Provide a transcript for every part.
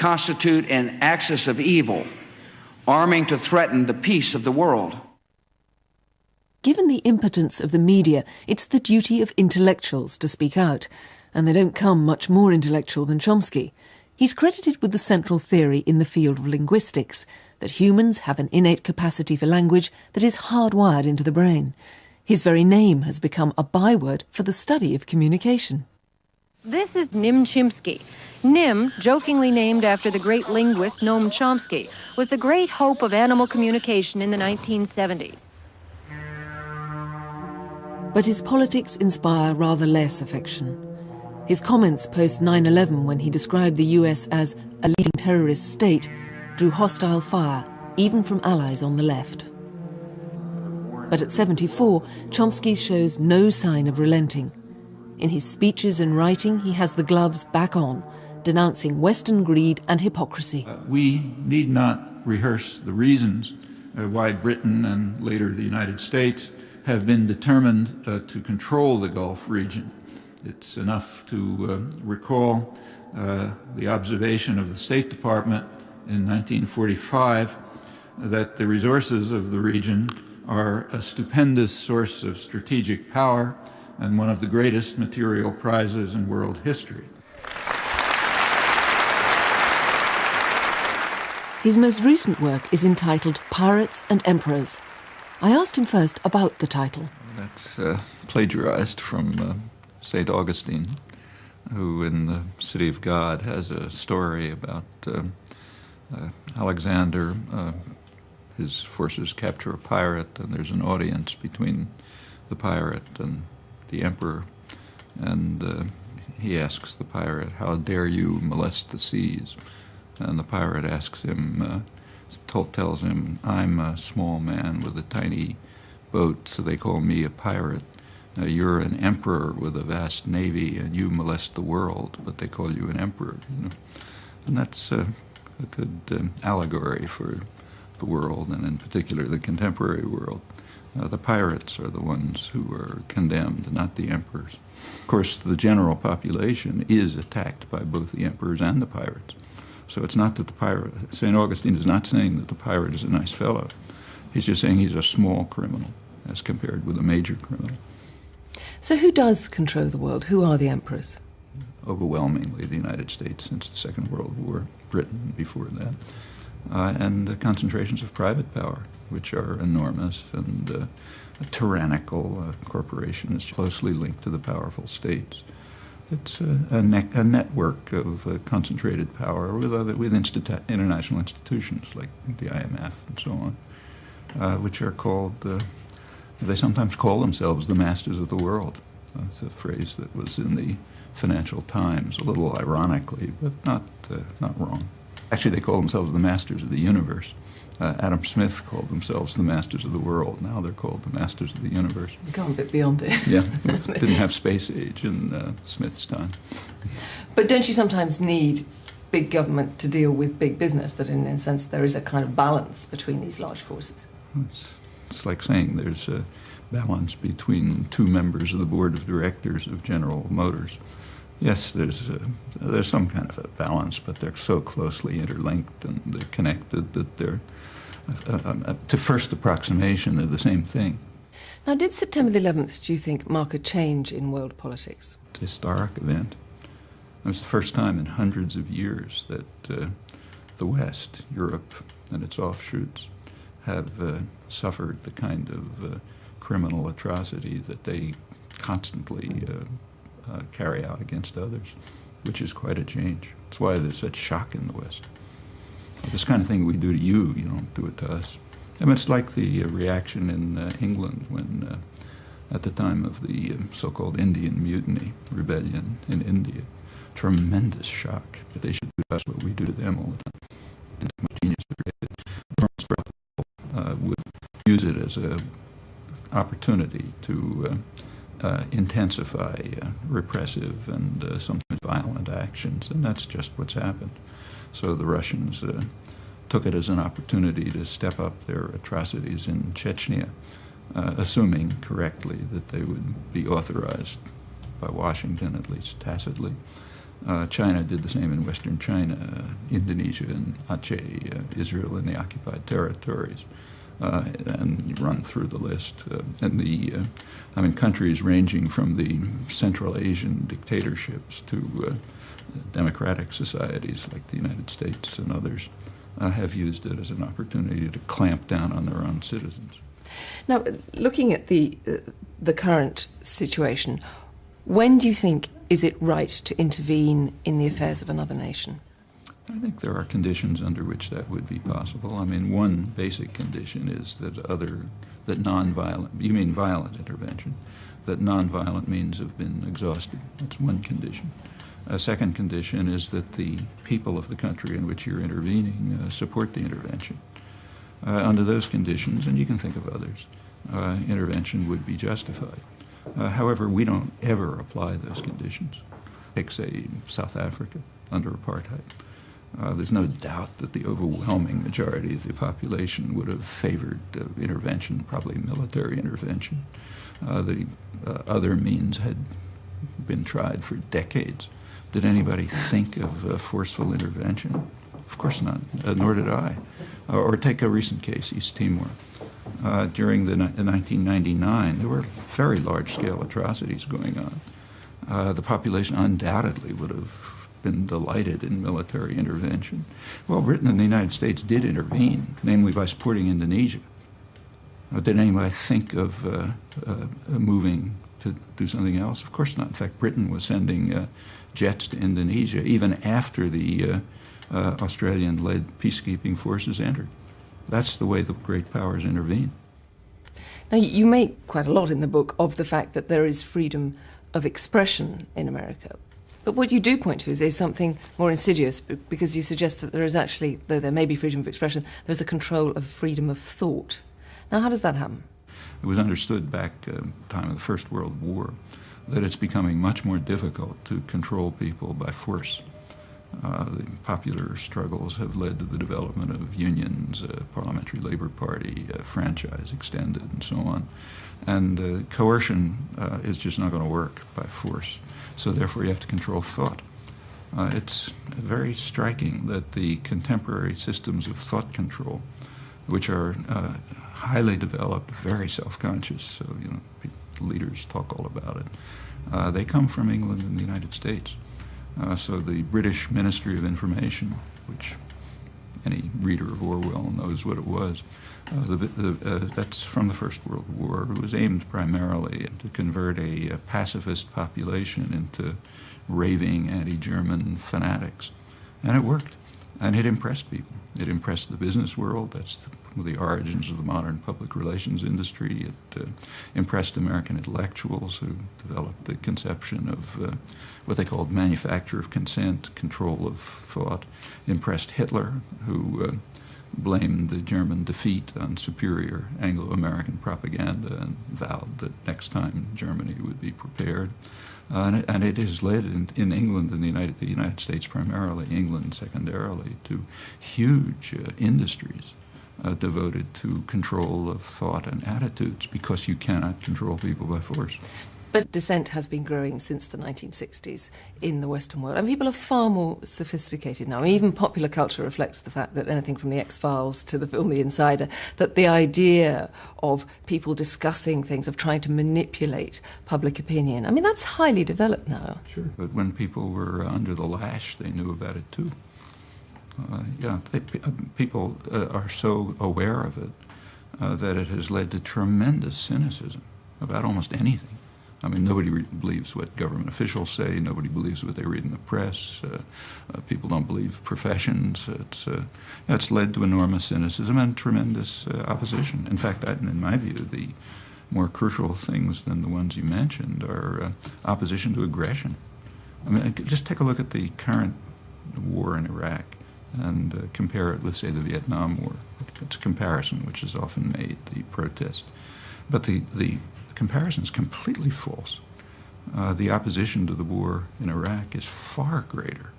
constitute an axis of evil, arming to threaten the peace of the world. Given the impotence of the media, it's the duty of intellectuals to speak out, and they don't come much more intellectual than Chomsky. He's credited with the central theory in the field of linguistics, that humans have an innate capacity for language that is hardwired into the brain. His very name has become a byword for the study of communication. This is Nim Chimpsky. Nim, jokingly named after the great linguist Noam Chomsky, was the great hope of animal communication in the 1970s. But his politics inspire rather less affection. His comments post 9/11, when he described the US as a leading terrorist state, drew hostile fire, even from allies on the left. But at 74, Chomsky shows no sign of relenting. In his speeches and writing, he has the gloves back on, denouncing Western greed and hypocrisy. We need not rehearse the reasons why Britain and later the United States have been determined to control the Gulf region. It's enough to recall the observation of the State Department in 1945 that the resources of the region are a stupendous source of strategic power and one of the greatest material prizes in world history. His most recent work is entitled Pirates and Emperors. I asked him first about the title. That's plagiarized from St. Augustine, who in the City of God has a story about Alexander. His forces capture a pirate, and there's an audience between the pirate and the emperor, and he asks the pirate, "How dare you molest the seas?" And the pirate asks him, tells him, "I'm a small man with a tiny boat, so they call me a pirate. You're an emperor with a vast navy, and you molest the world, but they call you an emperor." You know? And that's a good allegory for the world, and in particular the contemporary world. The pirates are the ones who are condemned, not the emperors. Of course, the general population is attacked by both the emperors and the pirates. So it's not that the pirate, St. Augustine is not saying that the pirate is a nice fellow. He's just saying he's a small criminal as compared with a major criminal. So who does control the world? Who are the emperors? Overwhelmingly the United States since the Second World War, Britain before that, and concentrations of private power, which are enormous, and tyrannical corporations closely linked to the powerful states. It's a network of concentrated power with international institutions like the IMF and so on, which are called, they sometimes call themselves the masters of the world. That's a phrase that was in the Financial Times, a little ironically, but not wrong. Actually, they call themselves the masters of the universe. Adam Smith called themselves the masters of the world. Now they're called the masters of the universe. We've gone a bit beyond it. Yeah, didn't have space age in Smith's time. But don't you sometimes need big government to deal with big business, that in a sense there is a kind of balance between these large forces? It's like saying there's a balance between two members of the board of directors of General Motors. Yes, there's some kind of a balance, but they're so closely interlinked and they're connected that they're, to first approximation, they're the same thing. Now, did September the 11th, do you think, mark a change in world politics? It's a historic event. It was the first time in hundreds of years that the West, Europe, and its offshoots have suffered the kind of criminal atrocity that they constantly carry out against others, which is quite a change. That's why there's such shock in the West. This kind of thing we do to you, you don't do it to us. I mean, it's like the reaction in England when, at the time of the so-called Indian Mutiny rebellion in India, tremendous shock that they should do to us what we do to them all the time. It's my genius would use it as an opportunity to intensify repressive and sometimes violent actions, and that's just what's happened. So the Russians took it as an opportunity to step up their atrocities in Chechnya, assuming correctly that they would be authorized by Washington, at least tacitly, China did the same in Western China, Indonesia and Aceh, Israel and the occupied territories, and you run through the list. Countries ranging from the Central Asian dictatorships to democratic societies like the United States and others have used it as an opportunity to clamp down on their own citizens. Now, looking at the current situation, when do you think is it right to intervene in the affairs of another nation? I think there are conditions under which that would be possible. I mean, one basic condition is that nonviolent, you mean violent intervention, that nonviolent means have been exhausted. That's one condition. A second condition is that the people of the country in which you're intervening support the intervention. Under those conditions, and you can think of others, intervention would be justified. However, we don't ever apply those conditions. Take, say, South Africa under apartheid. There's no doubt that the overwhelming majority of the population would have favored intervention, probably military intervention. The other means had been tried for decades. Did anybody think of forceful intervention? Of course not, nor did I. Or take a recent case, East Timor. During the 1999, there were very large-scale atrocities going on. The population undoubtedly would have been delighted in military intervention. Well, Britain and the United States did intervene, namely by supporting Indonesia. Did anybody think of moving to do something else? Of course not. In fact, Britain was sending jets to Indonesia even after the Australian-led peacekeeping forces entered. That's the way the great powers intervene. Now, you make quite a lot in the book of the fact that there is freedom of expression in America. But what you do point to is something more insidious, because you suggest that there is actually, though there may be freedom of expression, there's a control of freedom of thought. Now, how does that happen? It was understood back at the time of the First World War that it's becoming much more difficult to control people by force. The popular struggles have led to the development of unions, parliamentary labor party, franchise extended, and so on. And coercion is just not going to work by force. So therefore you have to control thought. It's very striking that the contemporary systems of thought control, which are highly developed, very self-conscious, so leaders talk all about it, they come from England and the United States. So the British Ministry of Information, which any reader of Orwell knows what it was, that's from the First World War. It was aimed primarily to convert a pacifist population into raving anti-German fanatics. And it worked. And it impressed people. It impressed the business world. That's the origins of the modern public relations industry. It impressed American intellectuals who developed the conception of what they called manufacture of consent, control of thought. Impressed Hitler, who blamed the German defeat on superior Anglo-American propaganda and vowed that next time Germany would be prepared. And it has led in England and the United States primarily, England secondarily, to huge industries devoted to control of thought and attitudes, because you cannot control people by force. But dissent has been growing since the 1960s in the Western world, and people are far more sophisticated now. I mean, even popular culture reflects the fact that anything from the X-Files to the film The Insider, that the idea of people discussing things, of trying to manipulate public opinion, I mean, that's highly developed now. Sure. But when people were under the lash, they knew about it too. People are so aware of it that it has led to tremendous cynicism about almost anything. I mean, nobody believes what government officials say. Nobody believes what they read in the press. People don't believe professions. It's led to enormous cynicism and tremendous opposition. In fact, in my view, the more crucial things than the ones you mentioned are opposition to aggression. I mean, just take a look at the current war in Iraq and compare it with, say, the Vietnam War. It's a comparison which is often made, the protest. But the comparison is completely false. The opposition to the war in Iraq is far greater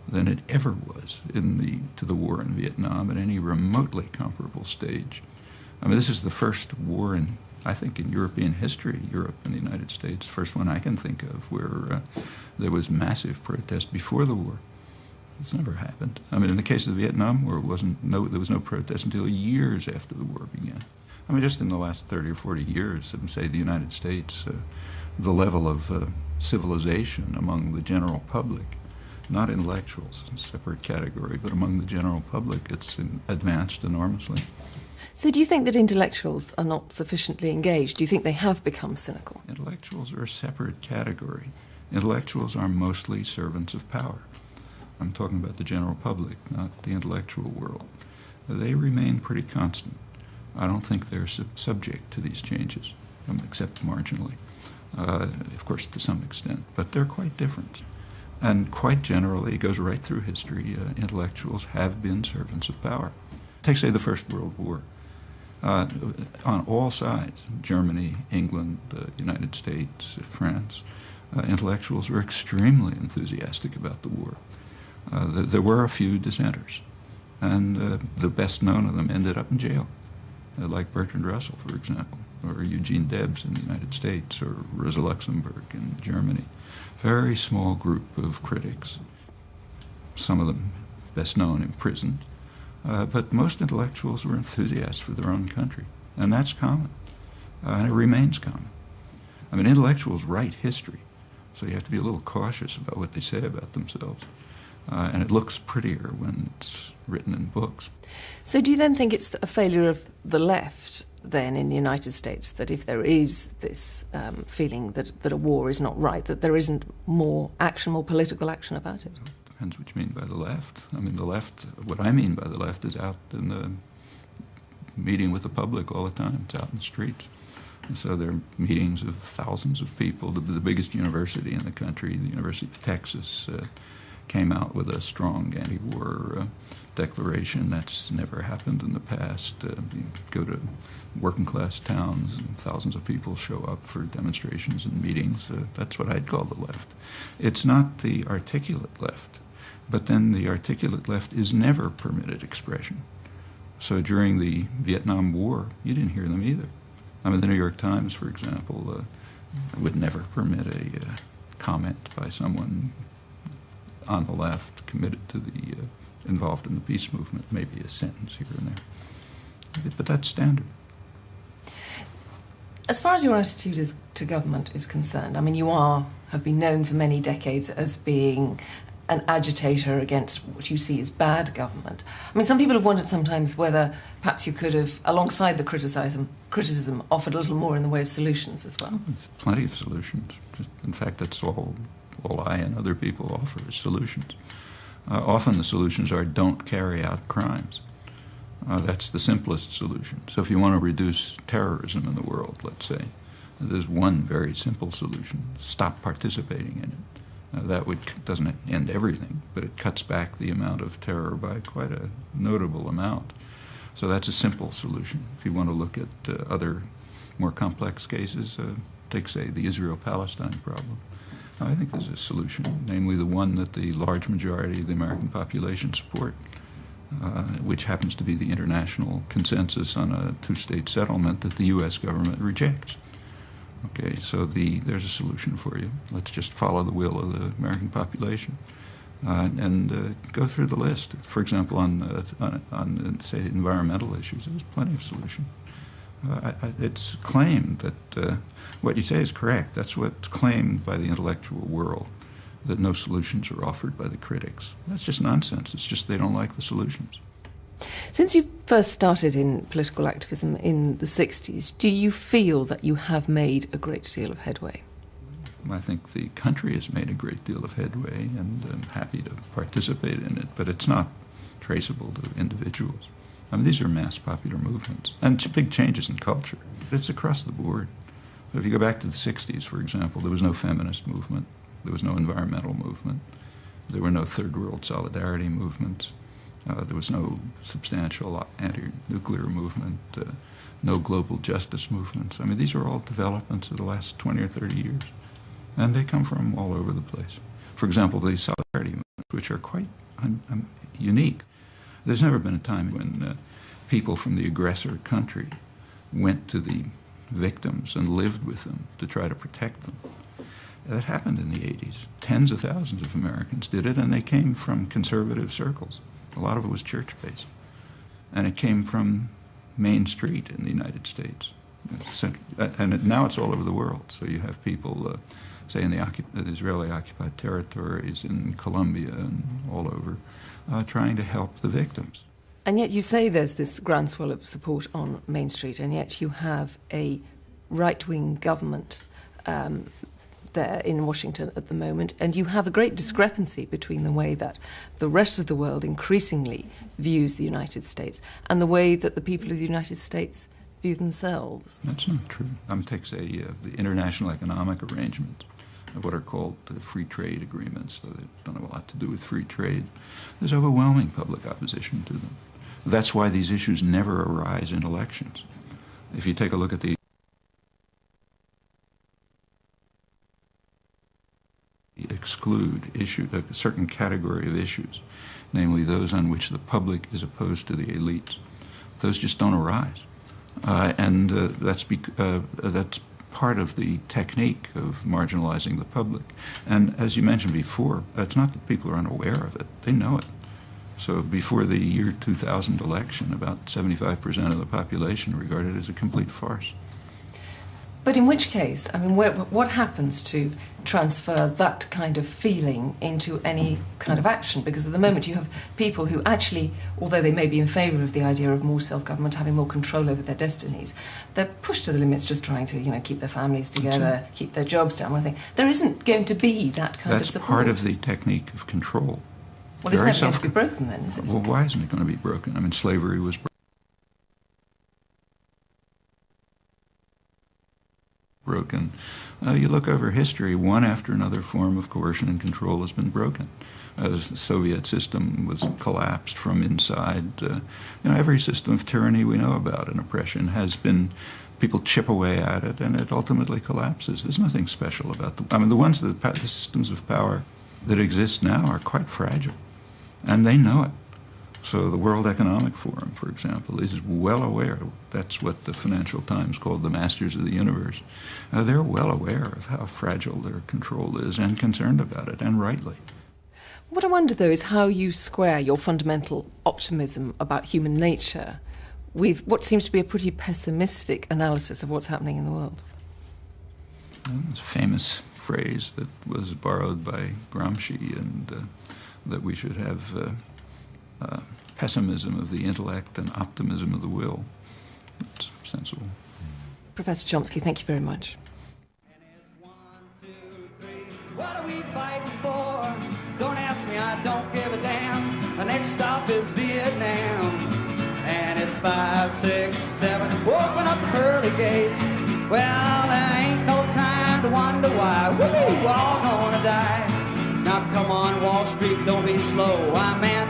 than it ever was to the war in Vietnam at any remotely comparable stage. I mean, this is the first war in I think in European history, Europe and the United States, first one I can think of where there was massive protest before the war. It's never happened. I mean, in the case of the Vietnam War, there was no protest until years after the war began. I mean, just in the last 30 or 40 years, say the United States, the level of civilization among the general public, not intellectuals, a separate category, but among the general public, it's advanced enormously. So do you think that intellectuals are not sufficiently engaged? Do you think they have become cynical? Intellectuals are a separate category. Intellectuals are mostly servants of power. I'm talking about the general public, not the intellectual world. They remain pretty constant. I don't think they're subject to these changes, except marginally, of course, to some extent. But they're quite different. And quite generally, it goes right through history, intellectuals have been servants of power. Take, say, the First World War. On all sides, Germany, England, United States, France, intellectuals were extremely enthusiastic about the war. There were a few dissenters, and the best known of them ended up in jail, like Bertrand Russell, for example, or Eugene Debs in the United States, or Rosa Luxemburg in Germany. Very small group of critics, some of them best known imprisoned. But most intellectuals were enthusiasts for their own country, and that's common, and it remains common. I mean, intellectuals write history, so you have to be a little cautious about what they say about themselves, and it looks prettier when it's written in books. So do you then think it's a failure of the left, then, in the United States, that if there is this feeling that a war is not right, that there isn't more action, more political action about it? Depends what you mean by the left. I mean, the left, what I mean by the left is out in the meeting with the public all the time. It's out in the streets. And so there are meetings of thousands of people. The biggest university in the country, the University of Texas, came out with a strong anti-war declaration. That's never happened in the past. You go to working-class towns, and thousands of people show up for demonstrations and meetings. That's what I'd call the left. It's not the articulate left, but then the articulate left is never permitted expression. So during the Vietnam War, you didn't hear them either. I mean, the New York Times, for example, would never permit a comment by someone on the left committed to the involved in the peace movement, maybe a sentence here and there. But that's standard. As far as your attitude to government is concerned, I mean, you have been known for many decades as being an agitator against what you see as bad government. I mean, some people have wondered sometimes whether perhaps you could have, alongside the criticism, offered a little more in the way of solutions as well. There's plenty of solutions. In fact, that's all I and other people offer is solutions. Often the solutions are don't carry out crimes. That's the simplest solution. So if you want to reduce terrorism in the world, let's say, there's one very simple solution: stop participating in it. That doesn't end everything, but it cuts back the amount of terror by quite a notable amount. So that's a simple solution. If you want to look at other more complex cases, take, say, the Israel-Palestine problem. I think there's a solution, namely the one that the large majority of the American population support, which happens to be the international consensus on a two-state settlement that the U.S. government rejects. Okay, so there's a solution for you. Let's just follow the will of the American population and go through the list. For example, on say, environmental issues, there's plenty of solutions. It's claimed that what you say is correct. That's what's claimed by the intellectual world, that no solutions are offered by the critics. That's just nonsense. It's just they don't like the solutions. Since you first started in political activism in the 60s, do you feel that you have made a great deal of headway? I think the country has made a great deal of headway, and I'm happy to participate in it, but it's not traceable to individuals. I mean, these are mass popular movements, and big changes in culture. It's across the board. If you go back to the 60s, for example, there was no feminist movement, there was no environmental movement, there were no third world solidarity movements, there was no substantial anti-nuclear movement, no global justice movements. I mean, these are all developments of the last 20 or 30 years, and they come from all over the place. For example, the solidarity movements, which are quite unique. There's never been a time when people from the aggressor country went to the victims and lived with them to try to protect them. That happened in the 80s. Tens of thousands of Americans did it, and they came from conservative circles. A lot of it was church-based. And it came from Main Street in the United States. And now it's all over the world. So you have people, say, in the Israeli-occupied territories, in Colombia and all over, trying to help the victims. And yet you say there's this groundswell of support on Main Street, and yet you have a right-wing government there in Washington at the moment, and you have a great discrepancy between the way that the rest of the world increasingly views the United States and the way that the people of the United States view themselves. That's not true. Take, say, the international economic arrangements, what are called free trade agreements. So they don't have a lot to do with free trade. There's overwhelming public opposition to them. That's why these issues never arise in elections. If you take a look at the exclude a certain category of issues, namely those on which the public is opposed to the elites, those just don't arise. That's part of the technique of marginalizing the public. And as you mentioned before, it's not that people are unaware of it. They know it. So before the year 2000 election, about 75% of the population regarded it as a complete farce. But in which case, I mean, what happens to transfer that kind of feeling into any kind of action? Because at the moment you have people who actually, although they may be in favour of the idea of more self-government, having more control over their destinies, they're pushed to the limits just trying to, keep their families together, keep their jobs down. One thing. There isn't going to be that kind of support. That's part of the technique of control. Well, isn't that going to be broken then, is it? Well, why isn't it going to be broken? I mean, slavery was broken. You look over history, one after another form of coercion and control has been broken. As the Soviet system was collapsed from inside, every system of tyranny we know about and oppression has been, people chip away at it and it ultimately collapses. There's nothing special about them. I mean, the systems of power that exist now are quite fragile, and they know it. So the World Economic Forum, for example, is well aware. That's what the Financial Times called the masters of the universe. They're well aware of how fragile their control is and concerned about it, and rightly. What I wonder, though, is how you square your fundamental optimism about human nature with what seems to be a pretty pessimistic analysis of what's happening in the world. It's a famous phrase that was borrowed by Gramsci, and that we should have pessimism of the intellect and optimism of the will. It's sensible. Professor Chomsky, thank you very much. And it's 1, 2, 3. What are we fighting for? Don't ask me, I don't give a damn. The next stop is Vietnam. And it's 5, 6, 7. Open up the pearly gates. Well, there ain't no time to wonder why. We're all gonna die. Now come on, Wall Street, don't be slow. I'm man